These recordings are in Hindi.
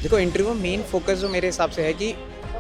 देखो इंटरव्यू मेन फोकस जो मेरे हिसाब से है कि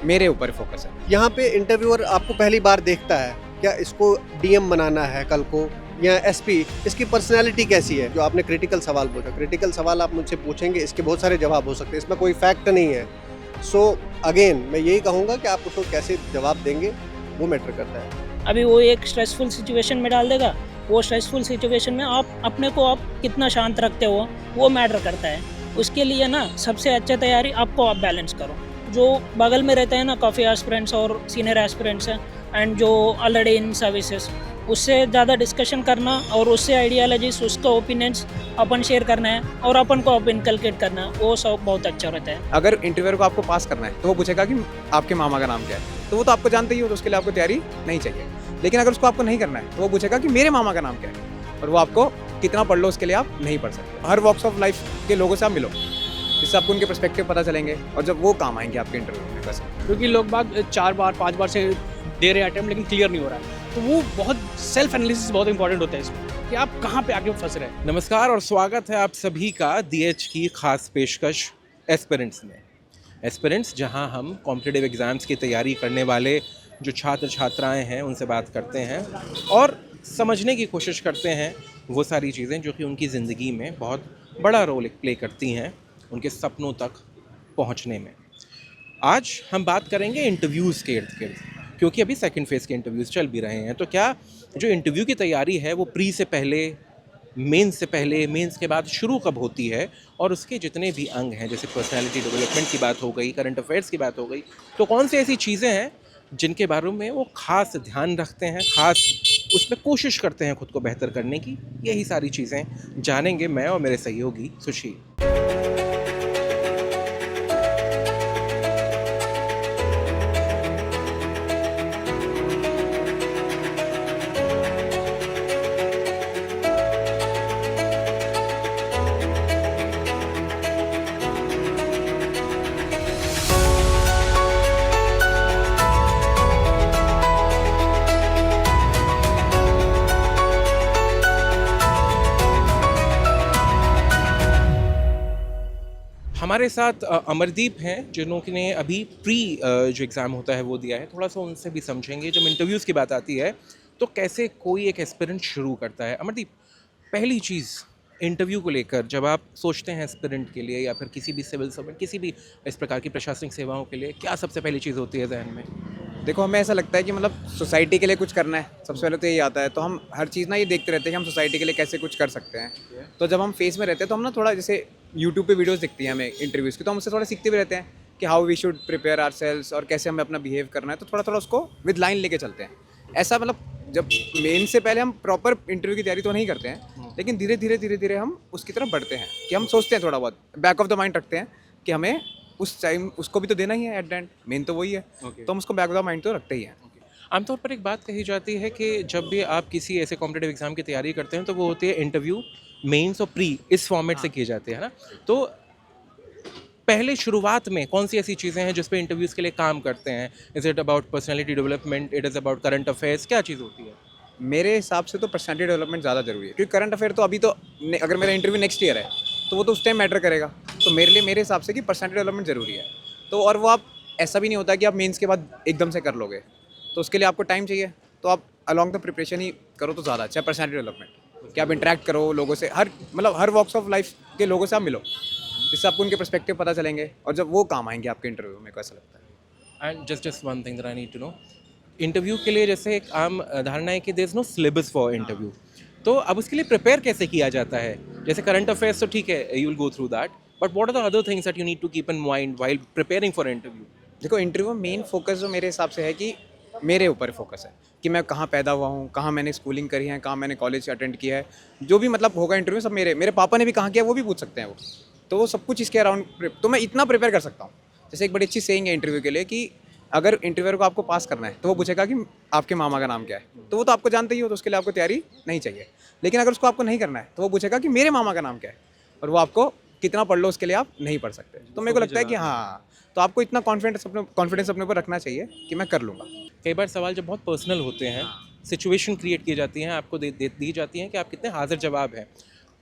मेरे ऊपर फोकस है। यहाँ पे इंटरव्यूअर आपको पहली बार देखता है, क्या इसको डीएम बनाना है कल को या एसपी, इसकी पर्सनैलिटी कैसी है। जो आपने क्रिटिकल सवाल पूछा, क्रिटिकल सवाल आप मुझसे पूछेंगे, इसके बहुत सारे जवाब हो सकते हैं, इसमें कोई फैक्ट नहीं है। सो अगेन मैं यही कहूँगा कि आप उसको कैसे जवाब देंगे वो मैटर करता है। अभी वो एक स्ट्रेसफुल सिचुएशन में डाल देगा, वो स्ट्रेसफुल सिचुएशन में आप अपने को आप कितना शांत रखते हो वो मैटर करता है। उसके लिए ना सबसे अच्छा तैयारी आपको आप बैलेंस करो। जो बगल में रहते हैं ना काफ़ी एस्पिरेंट्स और सीनियर एस्पिरेंट्स हैं एंड जो ऑलरेडी इन सर्विसेज, उससे ज़्यादा डिस्कशन करना और उससे आइडियालॉजीज उसका ओपिनियंस अपन शेयर करना है और अपन को आप इनकलकेट करना है, वो सब बहुत अच्छा रहता है। अगर इंटरव्यूअर को आपको पास करना है तो वो पूछेगा कि आपके मामा का नाम क्या है, तो वो तो आपको जानते ही हो, तो उसके लिए आपको तैयारी नहीं चाहिए। लेकिन अगर उसको आपको नहीं करना है तो वो पूछेगा कि मेरे मामा का नाम क्या है, और वो आपको कितना पढ़ लो उसके लिए आप नहीं पढ़ सकते। हर वॉक्स ऑफ लाइफ के लोगों से आप मिलो, जिससे आपको उनके पर्सपेक्टिव पता चलेंगे और जब वो काम आएंगे आपके इंटरव्यू में। बस क्योंकि लोग बाग 4 बार 5 बार से दे रहे अटेम्प्ट लेकिन क्लियर नहीं हो रहा है, तो वो बहुत सेल्फ एनालिसिस बहुत इंपॉर्टेंट होता है इसमें कि आप कहाँ पे आगे फंस रहे हैं। नमस्कार और स्वागत है आप सभी का DH की खास पेशकश एस्पिरेंट्स में। एस्पिरेंट्स जहां हम कॉम्पिटिटिव एग्ज़ाम्स की तैयारी करने वाले जो छात्र छात्राएं हैं उनसे बात करते हैं और समझने की कोशिश करते हैं वो सारी चीज़ें जो कि उनकी ज़िंदगी में बहुत बड़ा रोल प्ले करती हैं उनके सपनों तक पहुंचने में। आज हम बात करेंगे इंटरव्यूज़ के इर्द गिर्द, क्योंकि अभी सेकंड फेज़ के इंटरव्यूज़ चल भी रहे हैं। तो क्या जो इंटरव्यू की तैयारी है वो प्री से पहले, मेंस से पहले, मेंस के बाद शुरू कब होती है, और उसके जितने भी अंग हैं जैसे पर्सनालिटी डेवलपमेंट की बात हो गई, करंट अफेयर्स की बात हो गई, तो कौन सी ऐसी चीज़ें हैं जिनके बारे में वो ख़ास ध्यान रखते हैं, ख़ास उसमें कोशिश करते हैं खुद को बेहतर करने की। यही सारी चीज़ें जानेंगे मैं और मेरे सहयोगी सुशील। हमारे साथ अमरदीप हैं जिन्होंने अभी प्री जो एग्ज़ाम होता है वो दिया है। थोड़ा सा उनसे भी समझेंगे जब इंटरव्यूज़ की बात आती है तो कैसे कोई एक एस्पिरेंट शुरू करता है। अमरदीप, पहली चीज़ इंटरव्यू को लेकर जब आप सोचते हैं एस्पिरेंट के लिए या फिर किसी भी सिविल सर्वेंट, किसी भी इस प्रकार की प्रशासनिक सेवाओं के लिए, क्या सबसे पहली चीज़ होती है जहन में? देखो, हमें ऐसा लगता है कि मतलब सोसाइटी के लिए कुछ करना है, सबसे पहले तो यही आता है। तो हम हर चीज़ ना ये देखते रहते हैं कि हम सोसाइटी के लिए कैसे कुछ कर सकते हैं। तो जब हम फेस में रहते हैं तो हम ना थोड़ा, जैसे यूट्यूब पे वीडियोस दिखती हैं हमें इंटरव्यूज़ की, तो हम उससे थोड़ा सीखते भी रहते हैं कि how we should prepare ourselves और कैसे हमें अपना बिहेव करना है। तो थोड़ा थोड़ा उसको विद लाइन लेके चलते हैं। ऐसा मतलब जब मेन से पहले हम प्रॉपर इंटरव्यू की तैयारी तो नहीं करते हैं, लेकिन धीरे धीरे हम उसकी तरफ बढ़ते हैं कि हम सोचते हैं, थोड़ा बहुत बैक ऑफ द माइंड रखते हैं कि हमें उस टाइम उसको भी तो देना ही है, एट द एंड मेन तो वही है। तो हम उसको बैक ऑफ द माइंड तो रखते ही हैं। आमतौर पर एक बात कही जाती है कि जब भी आप किसी ऐसे कॉम्पिटिटिव एग्ज़ाम की तैयारी करते हैं तो वो होती है इंटरव्यू, मेंस और प्री, इस फॉर्मेट से किए जाते हैं ना। तो पहले शुरुआत में कौन सी ऐसी चीज़ें हैं जिस पे इंटरव्यूज़ के लिए काम करते हैं? Is it about personality development, it is about current affairs, क्या चीज़ होती है? मेरे हिसाब से तो पर्सनैलिटी डेवलपमेंट ज़्यादा जरूरी है, क्योंकि करंट अफेयर तो अभी तो अगर मेरा इंटरव्यू नेक्स्ट ईयर है तो वो तो उस टाइम मैटर करेगा। तो मेरे लिए, मेरे हिसाब से कि पर्सनैलिटी डेवलपमेंट ज़रूरी है। तो और वो आप, ऐसा भी नहीं होता कि आप मेंस के बाद एकदम से कर लोगे, तो उसके लिए आपको टाइम चाहिए। तो आप अलॉन्ग द प्रिपरेशन ही करो तो ज़्यादा अच्छा है पर्सनैलिटी डेवलपमेंट, कि आप इंटरेक्ट करो लोगों से, हर वॉक्स ऑफ लाइफ के लोगों से आप मिलो, जिससे आपको उनके पर्सपेक्टिव पता चलेंगे और जब वो काम आएंगे आपके इंटरव्यू में। ऐसा लगता है। And just one thing that I need to know, interview के लिए जैसे एक आम धारणा है कि there is no syllabus for interview, तो अब उसके लिए प्रिपेयर कैसे किया जाता है? जैसे करंट अफेयर्स तो ठीक है, you will go through that, but what are the other things that you need to keep in mind while preparing for interview? देखो, इंटरव्यू मेन फोकस जो मेरे हिसाब से है कि मेरे ऊपर फोकस है कि मैं कहाँ पैदा हुआ हूँ, कहाँ मैंने स्कूलिंग करी है, कहाँ मैंने कॉलेज अटेंड किया है। जो भी मतलब होगा इंटरव्यू, सब मेरे पापा ने भी कहाँ किया वो भी पूछ सकते हैं वो। तो वो सब कुछ इसके अराउंड, तो मैं इतना प्रिपेयर कर सकता हूँ। जैसे एक बड़ी अच्छी सेइंग है इंटरव्यू के लिए कि अगर इंटरव्यूअर को आपको पास करना है तो वो पूछेगा कि आपके मामा का नाम क्या है, तो वो तो आपको जानते ही हो, तो उसके लिए आपको तैयारी नहीं चाहिए। लेकिन अगर उसको आपको नहीं करना है तो वो पूछेगा कि मेरे मामा का नाम क्या है, और वो आपको कितना पढ़ लो उसके लिए आप नहीं पढ़ सकते। तो मेरे को लगता है कि हाँ, तो आपको इतना कॉन्फिडेंस अपने ऊपर रखना चाहिए कि मैं कर लूँगा। कई बार सवाल जब बहुत पर्सनल होते हैं, सिचुएशन क्रिएट की जाती हैं, आपको दी जाती हैं कि आप कितने हाजिर जवाब हैं,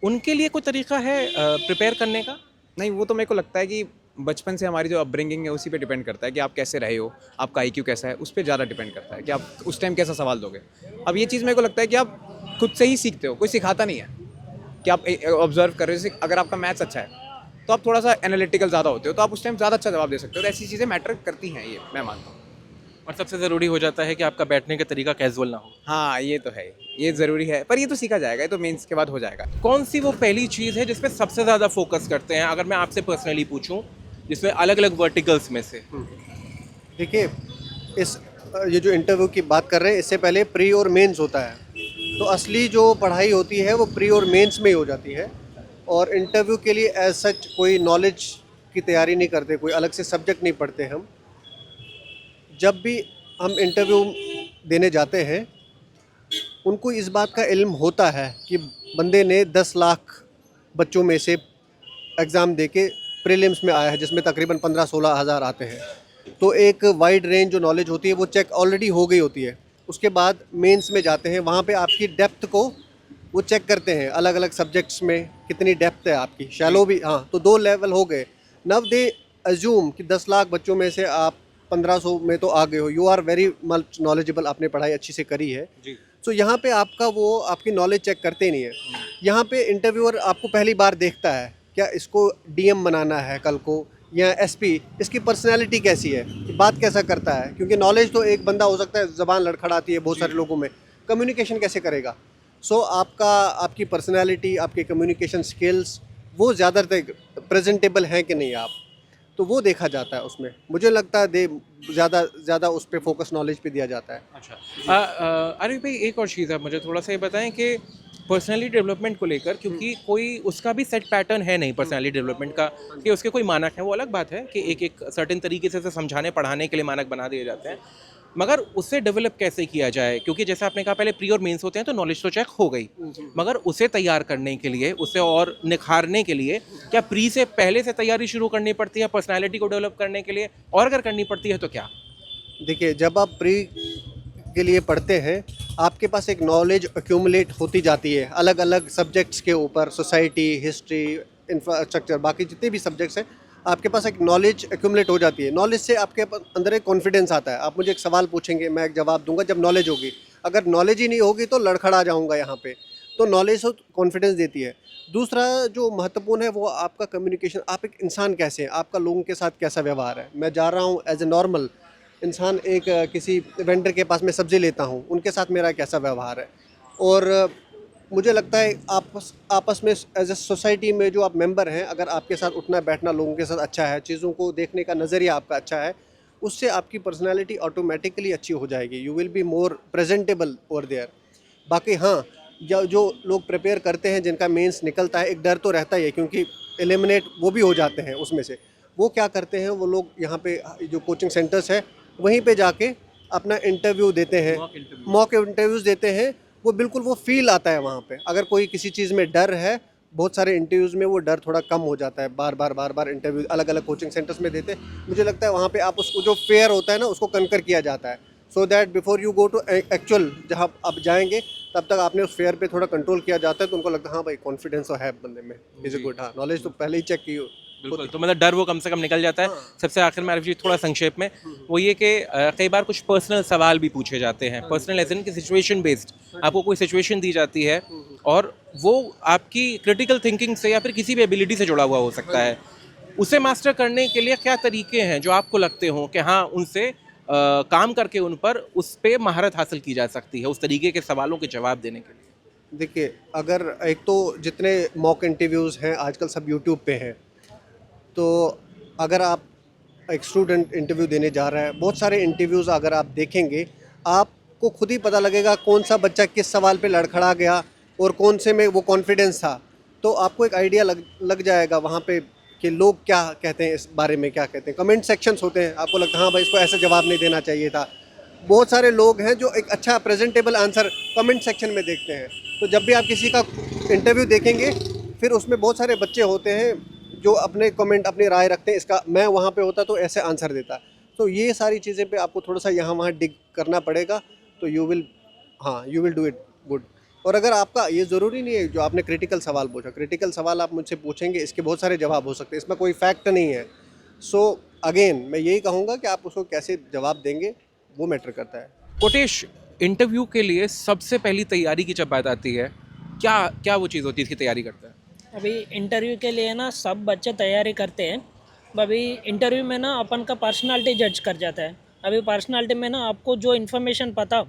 उनके लिए कोई तरीका है प्रिपेयर करने का? नहीं, वो तो मेरे को लगता है कि बचपन से हमारी जो अपब्रिंगिंग है उसी पे डिपेंड करता है कि आप कैसे रहे हो, आपका आईक्यू कैसा है, उस पर ज़्यादा डिपेंड करता है कि आप उस टाइम कैसा सवाल दोगे। अब ये चीज़ मेरे को लगता है कि आप खुद से ही सीखते हो, कोई सिखाता नहीं है कि आप ऑब्जर्व कर रहे हो। जैसे अगर आपका मैथ्स अच्छा है तो आप थोड़ा सा एनालिटिकल ज़्यादा होते हो, तो आप उस टाइम ज़्यादा अच्छा जवाब दे सकते हो। तो ऐसी चीज़ें मैटर करती हैं, ये मैं मानता हूँ। और सबसे ज़रूरी हो जाता है कि आपका बैठने का तरीका कैजुअल ना हो। हाँ, ये तो है, ये ज़रूरी है, पर ये तो सीखा जाएगा, ये तो मेंस के बाद हो जाएगा। कौन सी वो पहली चीज़ है जिस पे सबसे ज़्यादा फोकस करते हैं, अगर मैं आपसे पर्सनली पूछूं, जिसमें अलग अलग वर्टिकल्स में से? देखिए, इस ये जो इंटरव्यू की बात कर रहे हैं, इससे पहले प्री और मेंस होता है। तो असली जो पढ़ाई होती है वो प्री और मेंस में ही हो जाती है। और इंटरव्यू के लिए एज सच कोई नॉलेज की तैयारी नहीं करते, कोई अलग से सब्जेक्ट नहीं पढ़ते हम। जब भी हम इंटरव्यू देने जाते हैं, उनको इस बात का इल्म होता है कि बंदे ने 10 लाख बच्चों में से एग्ज़ाम दे के प्रीलिम्स में आया है, जिसमें तकरीबन 15-16 हज़ार आते हैं। तो एक वाइड रेंज जो नॉलेज होती है वो चेक ऑलरेडी हो गई होती है। उसके बाद मेंस में जाते हैं, वहाँ पे आपकी डेप्थ को वो चेक करते हैं, अलग अलग सब्जेक्ट्स में कितनी डेप्थ है आपकी, शैलो भी। हाँ, तो 2 लेवल हो गए। नव दे अज्यूम कि 10 लाख बच्चों में से आप 1500 में तो आ गए हो, you are very much knowledgeable, आपने पढ़ाई अच्छी से करी है। जी। सो यहाँ पे आपका वो आपकी नॉलेज चेक करते ही नहीं है। यहाँ पे इंटरव्यूअर आपको पहली बार देखता है, क्या इसको डीएम बनाना है कल को या एसपी, इसकी पर्सनैलिटी कैसी है, बात कैसा करता है। क्योंकि नॉलेज तो एक बंदा हो सकता है, ज़बान लड़खड़ाती है बहुत सारे लोगों में, कम्युनिकेशन कैसे करेगा। सो आपकी पर्सनैलिटी, आपके कम्युनिकेशन स्किल्स वो ज़्यादातर प्रेजेंटेबल हैं कि नहीं आप, तो वो देखा जाता है उसमें। मुझे लगता है ज़्यादा उस पर फोकस नॉलेज पे दिया जाता है। अच्छा, अरे भाई एक और चीज़ आप मुझे थोड़ा सा ये बताएं कि पर्सनैलिटी डेवलपमेंट को लेकर, क्योंकि कोई उसका भी सेट पैटर्न है नहीं पर्सनैलिटी डेवलपमेंट का, कि उसके कोई मानक है। वो अलग बात है कि एक सर्टेन तरीके से उसे समझाने पढ़ाने के लिए मानक बना दिए जाते हैं, मगर उसे डेवलप कैसे किया जाए? क्योंकि जैसे आपने कहा पहले प्री और मेंस होते हैं, तो नॉलेज तो चेक हो गई, मगर उसे तैयार करने के लिए, उसे और निखारने के लिए क्या प्री से पहले से तैयारी शुरू करनी पड़ती है पर्सनैलिटी को डेवलप करने के लिए? और अगर करनी पड़ती है तो क्या? देखिए, जब आप प्री के लिए पढ़ते हैं, आपके पास एक नॉलेज एक्यूमुलेट होती जाती है अलग अलग सब्जेक्ट्स के ऊपर, सोसाइटी, हिस्ट्री, इंफ्रास्ट्रक्चर, बाकी जितने भी सब्जेक्ट्स हैं, आपके पास एक नॉलेज एक्यूमुलेट हो जाती है। नॉलेज से आपके अंदर एक कॉन्फिडेंस आता है। आप मुझे एक सवाल पूछेंगे, मैं एक जवाब दूंगा जब नॉलेज होगी। अगर नॉलेज ही नहीं होगी तो लड़खड़ा जाऊंगा यहाँ पे। तो नॉलेज तो कॉन्फिडेंस देती है। दूसरा जो महत्वपूर्ण है वो आपका कम्युनिकेशन। आप एक इंसान कैसे हैं, आपका लोगों के साथ कैसा व्यवहार है। मैं जा रहा हूँ एज ए नॉर्मल इंसान, एक किसी वेंडर के पास में सब्ज़ी लेता हूँ, उनके साथ मेरा कैसा व्यवहार है। और मुझे लगता है आपस में एज ए सोसाइटी में जो आप मेंबर हैं, अगर आपके साथ उठना बैठना लोगों के साथ अच्छा है, चीज़ों को देखने का नज़रिया आपका अच्छा है, उससे आपकी पर्सनैलिटी ऑटोमेटिकली अच्छी हो जाएगी। You will be more presentable over there. बाकी हाँ, जो लोग प्रिपेयर करते हैं, जिनका मेंस निकलता है, एक डर तो रहता ही है, क्योंकि एलिमिनेट वो भी हो जाते हैं उसमें से। वो क्या करते हैं, वो लोग यहाँ पे जो कोचिंग सेंटर्स है वहीं पे जाके अपना इंटरव्यू देते हैं, मॉक इंटरव्यूज़ देते हैं। वो बिल्कुल वो फील आता है वहाँ पे। अगर कोई किसी चीज़ में डर है, बहुत सारे इंटरव्यूज़ में वो डर थोड़ा कम हो जाता है। बार बार इंटरव्यू अलग अलग कोचिंग सेंटर्स में देते, मुझे लगता है वहाँ पे आप उसको जो फेयर होता है ना, उसको कनकर किया जाता है, so that before you go to actual जहाँ आप जाएंगे, तब तक आपने उस फेयर पे थोड़ा कंट्रोल किया जाता है। तो उनको लगता है हाँ भाई, कॉन्फिडेंस तो है बंदे में, इज ए गुड। हाँ, नॉलेज तो पहले ही चेक की हो। बिल्कुल, तो मतलब डर वो कम से कम निकल जाता है। सबसे आखिर में आरिफ जी थोड़ा संक्षेप में वो ये कि कई बार कुछ पर्सनल सवाल भी पूछे जाते हैं, पर्सनल एज इन कि सिचुएशन बेस्ड। आपको कोई सिचुएशन दी जाती है और वो आपकी क्रिटिकल थिंकिंग से या फिर किसी भी एबिलिटी से जुड़ा हुआ हो सकता है। उसे मास्टर करने के लिए क्या तरीके हैं जो आपको लगते हों कि हाँ, उनसे काम करके उन पर उस पर महारत हासिल की जा सकती है, उस तरीके के सवालों के जवाब देने के लिए? देखिए, अगर एक तो जितने मॉक इंटरव्यूज़ हैं आजकल सब यूट्यूब पे हैं, तो अगर आप एक स्टूडेंट इंटरव्यू देने जा रहा है, बहुत सारे इंटरव्यूज़ अगर आप देखेंगे, आपको खुद ही पता लगेगा कौन सा बच्चा किस सवाल पे लड़खड़ा गया और कौन से में वो कॉन्फिडेंस था। तो आपको एक आइडिया लग जाएगा वहाँ पे कि लोग क्या कहते हैं, इस बारे में क्या कहते हैं। कमेंट सेक्शंस होते हैं, आपको लगता है हाँ भाई, इसको ऐसा जवाब नहीं देना चाहिए था। बहुत सारे लोग हैं जो एक अच्छा प्रेजेंटेबल आंसर कमेंट सेक्शन में देखते हैं। तो जब भी आप किसी का इंटरव्यू देखेंगे, फिर उसमें बहुत सारे बच्चे होते हैं जो अपने कमेंट, अपनी राय रखते हैं, इसका मैं वहाँ पे होता तो ऐसे आंसर देता। तो ये सारी चीज़ें पे आपको थोड़ा सा यहाँ वहाँ डिग करना पड़ेगा, तो you will do it good. और अगर आपका ये ज़रूरी नहीं है, जो आपने क्रिटिकल सवाल पूछा, क्रिटिकल सवाल आप मुझसे पूछेंगे, इसके बहुत सारे जवाब हो सकते हैं, इसमें कोई फैक्ट नहीं है। सो अगेन मैं यही कहूँगा कि आप उसको कैसे जवाब देंगे वो मैटर करता है। कोटेश, इंटरव्यू के लिए सबसे पहली तैयारी की जब बात आती है, क्या क्या वो चीज़ होती है इसकी तैयारी करता है? अभी इंटरव्यू के लिए ना सब बच्चे तैयारी करते हैं। अभी इंटरव्यू में ना अपन का पर्सनालिटी जज कर जाता है। अभी पर्सनालिटी में ना आपको जो इन्फॉर्मेशन पता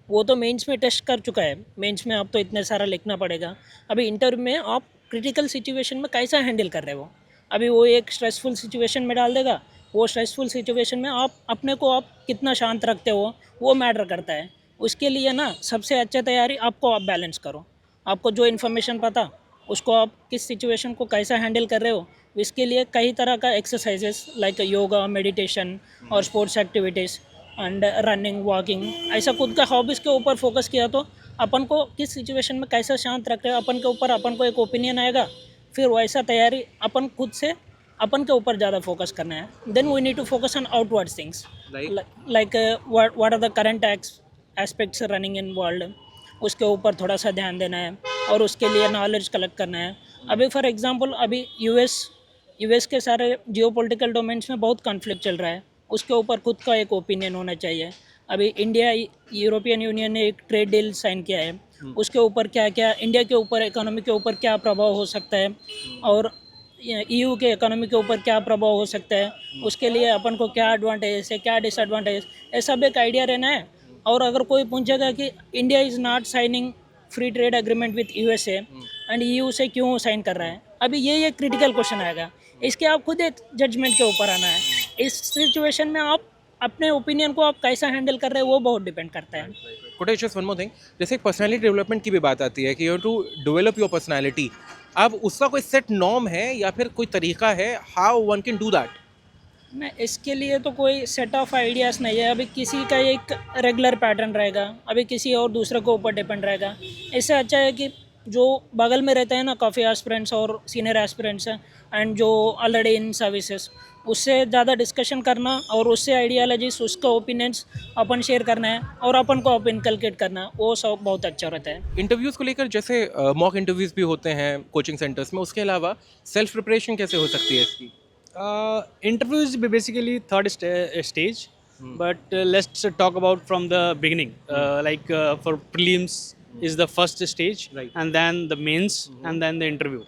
वो तो मेंस में टेस्ट कर चुका है, मेंस में आप तो इतने सारा लिखना पड़ेगा। अभी इंटरव्यू में आप क्रिटिकल सिचुएशन में कैसा हैंडल कर रहे हो, अभी वो एक स्ट्रेसफुल सिचुएशन में डाल देगा। वो स्ट्रेसफुल सिचुएशन में आप अपने को आप कितना शांत रखते हो वो मैटर करता है। उसके लिए ना सबसे अच्छा तैयारी आपको आप बैलेंस करो। आपको जो इन्फॉर्मेशन पता उसको आप किस सिचुएशन को कैसा हैंडल कर रहे हो, इसके लिए कई तरह का एक्सरसाइजेस लाइक योगा, मेडिटेशन और sports activities and running, walking, ऐसा खुद का हॉबीज़ के ऊपर फोकस किया तो अपन को किस सिचुएशन में कैसा शांत रख रहे हो अपन के ऊपर अपन को एक ओपिनियन आएगा। फिर वैसा तैयारी अपन खुद से अपन के ऊपर ज़्यादा फोकस करना है। Then we need to focus on outward things like what are the current aspects running in world, उसके ऊपर थोड़ा सा ध्यान देना है और उसके लिए नॉलेज कलेक्ट करना है। अभी फॉर एग्जांपल अभी यूएस के सारे जियोपॉलिटिकल डोमेन्स में बहुत कॉन्फ्लिक्ट चल रहा है, उसके ऊपर खुद का एक ओपिनियन होना चाहिए। अभी इंडिया यूरोपियन यूनियन ने एक ट्रेड डील साइन किया है, उसके ऊपर क्या क्या इंडिया के ऊपर इकोनॉमी के ऊपर क्या प्रभाव हो सकता है और ईयू के इकोनॉमी के ऊपर क्या प्रभाव हो सकता है, उसके लिए अपन को क्या एडवांटेज है क्या डिसएडवांटेज, ये सब एक आइडिया रहना है। और अगर कोई पूछेगा कि India is not signing free trade agreement with USA and EU से क्यों साइन कर रहा है, अभी ये एक क्रिटिकल क्वेश्चन आएगा। इसके आप खुद एक जजमेंट के ऊपर आना है। इस सिचुएशन में आप अपने ओपिनियन को आप कैसा हैंडल कर रहे हैं वो बहुत डिपेंड करता है। कोटेश, जस्ट वन मोर थिंग, जैसे पर्सनालिटी डेवलपमेंट की भी बात आती है कि you to develop your personality, अब उसका कोई सेट नॉर्म है या फिर कोई तरीका है how one can do that? नहीं, इसके लिए तो कोई सेट ऑफ आइडियाज़ नहीं है। अभी किसी का एक रेगुलर पैटर्न रहेगा, अभी किसी और दूसरे को ऊपर डिपेंड रहेगा। इससे अच्छा है कि जो बगल में रहते हैं ना काफ़ी एस्पिरेंट्स और सीनियर एस्पिरेंट्स हैं एंड जो ऑलरेडी इन सर्विसेज, उससे ज़्यादा डिस्कशन करना और उससे आइडियालॉजीज उसका ओपिनियंस अपन शेयर करना है और अपन को अपन इनकलकेट करना है, वो सब बहुत अच्छा रहता है। इंटरव्यूज़ को लेकर जैसे मॉक इंटरव्यूज़ भी होते हैं कोचिंग सेंटर्स में, उसके अलावा सेल्फ प्रिपरेशन कैसे हो सकती है इसकी? Interview is basically third stage, but let's talk about from the beginning. For prelims is the first stage, Right. and then the mains, and then the interview.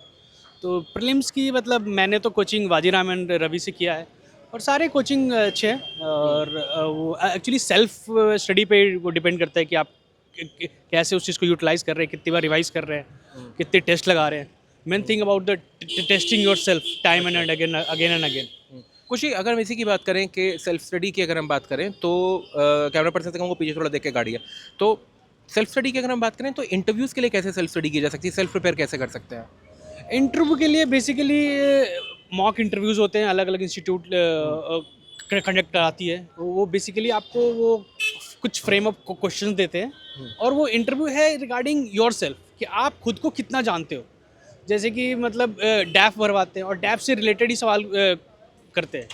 तो prelims की मतलब मैंने तो कोचिंग वाजीराम एंड रवि से किया है और सारे कोचिंग अच्छे हैं और वो एक्चुअली सेल्फ स्टडी पे वो डिपेंड करता है कि आप कैसे उस चीज़ को यूटिलाइज कर रहे हैं, कितनी बार रिवाइज कर रहे हैं, कितने टेस्ट लगा रहे हैं। Main thing about the testing your self time and again and again. कुछ ही अगर हम इसी की बात करें कि सेल्फ स्टडी की अगर हम बात करें तो कैमरा पर्सन से कहूँगा पीछे थोड़ा देख के गाड़ी है, तो सेल्फ स्टडी की अगर हम बात करें तो इंटरव्यूज़ के लिए कैसे सेल्फ स्टडी की जा सकती है, सेल्फ प्रिपेयर कैसे कर सकते हैं? इंटरव्यू के लिए बेसिकली मॉक इंटरव्यूज़ होते हैं, अलग अलग इंस्टीट्यूट कंडक्ट कराती है। वो बेसिकली आपको वो कुछ फ्रेम ऑफ क्वेश्चंस देते हैं और वो इंटरव्यू है रिगार्डिंग योर सेल्फ कि आप खुद को कितना जानते हो। जैसे कि मतलब डैफ भरवाते हैं और डैफ से रिलेटेड ही सवाल करते हैं,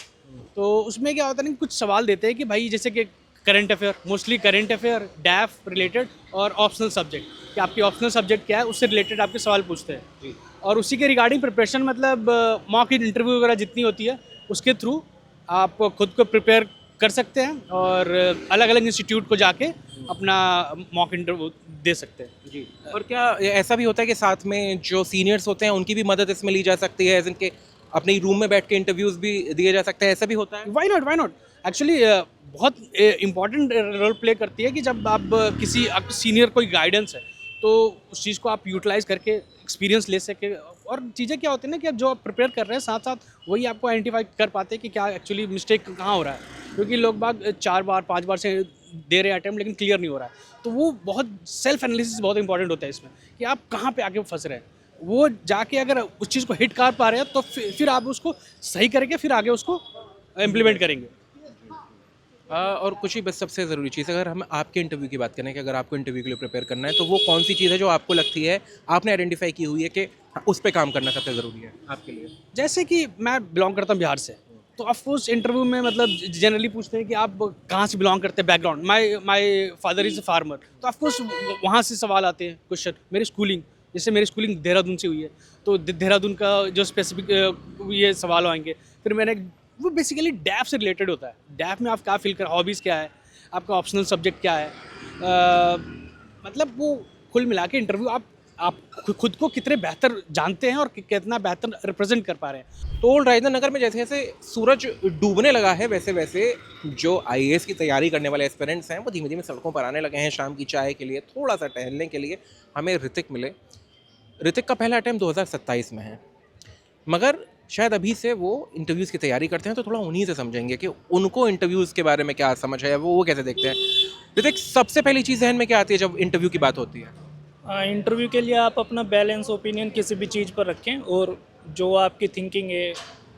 तो उसमें क्या होता है ना, कुछ सवाल देते हैं कि भाई जैसे कि current affair, mostly current affair, डैफ related और ऑप्शनल सब्जेक्ट कि आपकी ऑप्शनल सब्जेक्ट क्या है उससे रिलेटेड आपके सवाल पूछते हैं और उसी के रिगार्डिंग प्रिपरेशन मतलब मॉक इंटरव्यू वगैरह जितनी होती है उसके थ्रू आप खुद को प्रिपेयर कर सकते हैं और अलग अलग इंस्टीट्यूट को जाके अपना मॉक इंटरव्यू दे सकते हैं। जी, और क्या ऐसा भी होता है कि साथ में जो सीनियर्स होते हैं उनकी भी मदद इसमें ली जा सकती है, जिनके अपने रूम में बैठ के इंटरव्यूज़ भी दिए जा सकते हैं, ऐसा भी होता है? वाई नॉट एक्चुअली बहुत इंपॉर्टेंट रोल प्ले करती है कि जब आप किसी आपके सीनियर कोई गाइडेंस है तो उस चीज़ को आप यूटिलाइज करके एक्सपीरियंस ले सके। और चीज़ें क्या होती है ना कि आप जो आप प्रिपेयर कर रहे हैं साथ साथ वही आपको आइडेंटिफाई कर पाते हैं कि क्या एक्चुअली मिस्टेक कहाँ हो रहा है, क्योंकि लोग बाग 4 बार 5 बार से दे रहे हैं अटैम्प्ट लेकिन क्लियर नहीं हो रहा है। तो वो बहुत सेल्फ एनालिसिस बहुत इंपॉर्टेंट होता है इसमें कि आप कहाँ पे आके फंस रहे हैं, वो जाके अगर उस चीज़ को हिट कर पा रहे हैं तो फिर आप उसको सही करके फिर आगे उसको इम्प्लीमेंट करेंगे। और कुछ ही बस सबसे ज़रूरी चीज़, अगर हम आपके इंटरव्यू की बात करें कि अगर आपको इंटरव्यू के लिए प्रिपेयर करना है तो वो कौन सी चीज़ है जो आपको लगती है आपने आइडेंटिफाई की हुई है कि उस पर काम करना सबसे ज़रूरी है आपके लिए? जैसे कि मैं बिलोंग करता हूँ बिहार से, तो ऑफकोर्स इंटरव्यू में मतलब जनरली पूछते हैं कि आप कहाँ से बिलोंग करते हैं, background. My father is a farmer, तो ऑफकोर्स वहाँ से सवाल आते हैं क्वेश्चन। मेरी स्कूलिंग, जैसे मेरी स्कूलिंग देहरादून से हुई है तो देहरादून का जो स्पेसिफिक ये सवाल आएंगे। फिर मैंने वो बेसिकली डैप से रिलेटेड होता है। डैप में आप क्या फील कर, हॉबीज़ क्या है, आपका ऑप्शनल सब्जेक्ट क्या है, मतलब वो कुल मिला के इंटरव्यू आप खुद को कितने बेहतर जानते हैं और कितना बेहतर रिप्रेजेंट कर पा रहे हैं। तो ओल्ड राजधानी नगर में जैसे जैसे सूरज डूबने लगा है वैसे वैसे जो आईएएस की तैयारी करने वाले एस्पिरेंट्स हैं वो धीमे धीमे सड़कों पर आने लगे हैं शाम की चाय के लिए, थोड़ा सा टहलने के लिए। हमें ऋतिक मिले। ऋतिक का पहला अटैम्प्ट 2027 में है, मगर शायद अभी से वो इंटरव्यूज़ की तैयारी करते हैं, तो थोड़ा उन्हीं से समझेंगे कि उनको इंटरव्यूज़ के बारे में क्या समझ है, वो कैसे देखते हैं। ऋतिक, सबसे पहली चीज़ जहन में क्या आती है जब इंटरव्यू की बात होती है? इंटरव्यू के लिए आप अपना बैलेंस ओपिनियन किसी भी चीज़ पर रखें, और जो आपकी थिंकिंग है,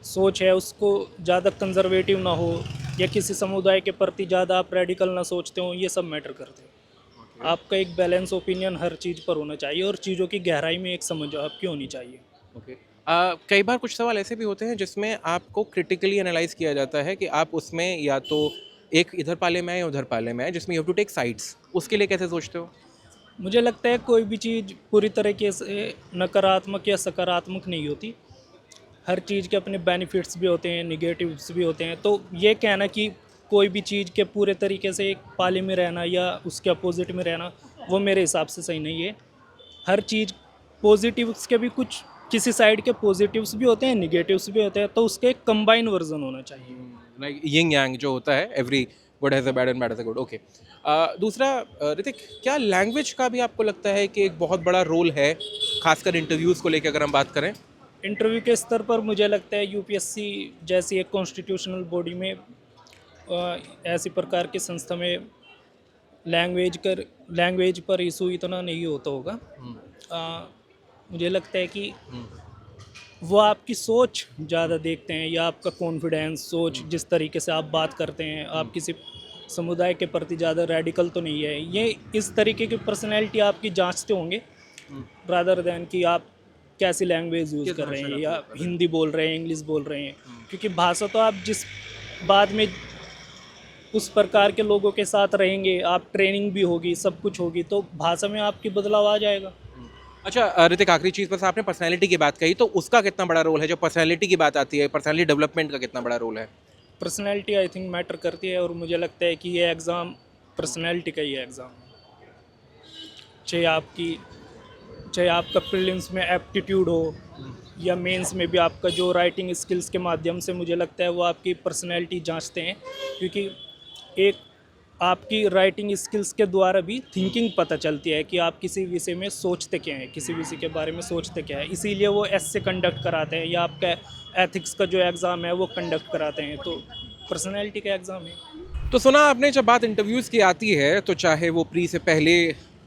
सोच है, उसको ज़्यादा कंजर्वेटिव ना हो या किसी समुदाय के प्रति ज़्यादा आप रेडिकल ना सोचते हो, ये सब मैटर करते हैं। आपका एक बैलेंस ओपिनियन हर चीज़ पर होना चाहिए और चीज़ों की गहराई में एक समझ आपकी होनी चाहिए। ओके। कई बार कुछ सवाल ऐसे भी होते हैं जिसमें आपको क्रिटिकली एनालाइज किया जाता है कि आप उसमें या तो एक इधर पाले में है या उधर पाले में है, जिसमें you have to take sides. उसके लिए कैसे सोचते हो? मुझे लगता है कोई भी चीज़ पूरी तरीके से नकारात्मक या सकारात्मक नहीं होती। हर चीज़ के अपने बेनिफिट्स भी होते हैं, निगेटिव्स भी होते हैं। तो ये कहना कि कोई भी चीज़ के पूरे तरीके से एक पाले में रहना या उसके अपोजिट में रहना, वो मेरे हिसाब से सही नहीं है। हर चीज़ पॉजिटिव्स के भी कुछ, किसी साइड के पॉजिटिव्स भी होते हैं, निगेटिव्स भी होते हैं, तो उसके एक कंबाइन वर्जन होना चाहिए। लाइक यिंग यांग जो होता है, every good has a bad and bad has a good. Okay. दूसरा, ऋतिक, क्या लैंग्वेज का भी आपको लगता है कि एक बहुत बड़ा रोल है, खासकर इंटरव्यूज़ को लेकर अगर हम बात करें? इंटरव्यू के स्तर पर मुझे लगता है यूपीएससी जैसी एक कॉन्स्टिट्यूशनल बॉडी में, ऐसी प्रकार की संस्था में लैंग्वेज पर इशू इतना नहीं होता होगा। मुझे लगता है कि वो आपकी सोच ज़्यादा देखते हैं, या आपका कॉन्फिडेंस, सोच, जिस तरीके से आप बात करते हैं, आप किसी समुदाय के प्रति ज़्यादा रेडिकल तो नहीं है। ये इस तरीके की पर्सनैलिटी आपकी जांचते होंगे, रादर दैन कि आप कैसी लैंग्वेज यूज़ कर रहे हैं, या हिंदी बोल रहे हैं, इंग्लिश बोल रहे हैं। क्योंकि भाषा तो आप जिस बाद में उस प्रकार के लोगों के साथ रहेंगे, आप ट्रेनिंग भी होगी, सब कुछ होगी, तो भाषा में आपकी बदलाव आ जाएगा। अच्छा ऋतिक, आखिरी चीज़, बस आपने पर्सनैलिटी की बात कही, तो उसका कितना बड़ा रोल है? जो पर्सनैलिटी की बात आती है, पर्सनैलिटी डेवलपमेंट का कितना बड़ा रोल है? पर्सनैलिटी आई थिंक मैटर करती है, और मुझे लगता है कि ये एग्ज़ाम पर्सनैलिटी का ही एग्ज़ाम है। चाहे आपका प्रीलिम्स में एप्टीट्यूड हो या मेंस में भी आपका जो राइटिंग स्किल्स के माध्यम से, मुझे लगता है वो आपकी पर्सनैलिटी जांचते हैं। क्योंकि एक आपकी राइटिंग स्किल्स के द्वारा भी थिंकिंग पता चलती है कि आप किसी विषय में सोचते क्या हैं, किसी विषय के बारे में सोचते क्या है। इसीलिए वो ऐसे कंडक्ट कराते हैं, या आपका एथिक्स का जो एग्ज़ाम है वो कंडक्ट कराते हैं। तो पर्सनैलिटी का एग्ज़ाम है। तो सुना आपने, जब बात इंटरव्यूज़ की आती है तो चाहे वो प्री से पहले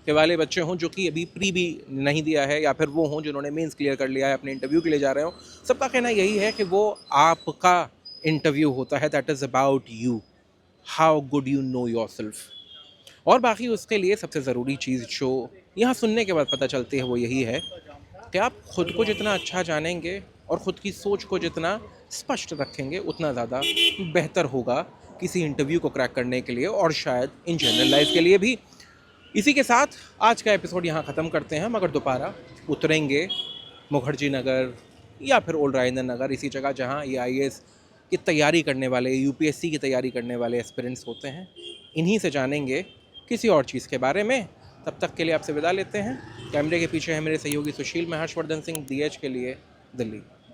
के वाले बच्चे हों जो कि अभी प्री भी नहीं दिया है, या फिर वो हों जिन्होंने मेंस क्लियर कर लिया है, अपने इंटरव्यू के लिए जा रहे हों, सबका कहना यही है कि वो आपका इंटरव्यू होता है, that is about you, how good you know yourself. और बाकी उसके लिए सबसे ज़रूरी चीज़ जो यहाँ सुनने के बाद पता चलती है वो यही है कि आप खुद को जितना अच्छा जानेंगे और ख़ुद की सोच को जितना स्पष्ट रखेंगे, उतना ज़्यादा बेहतर होगा किसी इंटरव्यू को क्रैक करने के लिए, और शायद इन जनरल लाइफ के लिए भी। इसी के साथ आज का एपिसोड यहाँ ख़त्म करते हैं, मगर दोबारा उतरेंगे मुखर्जी नगर या फिर ओल्ड राजेंद्र नगर, इसी जगह जहाँ ये आईएएस की तैयारी करने वाले, यूपीएससी की तैयारी करने वाले एस्पिरेंट्स होते हैं। इन्हीं से जानेंगे किसी और चीज़ के बारे में। तब तक के लिए आपसे विदा लेते हैं। कैमरे के पीछे है मेरे सहयोगी सुशील। मैं हर्षवर्धन सिंह, DH के लिए, दिल्ली।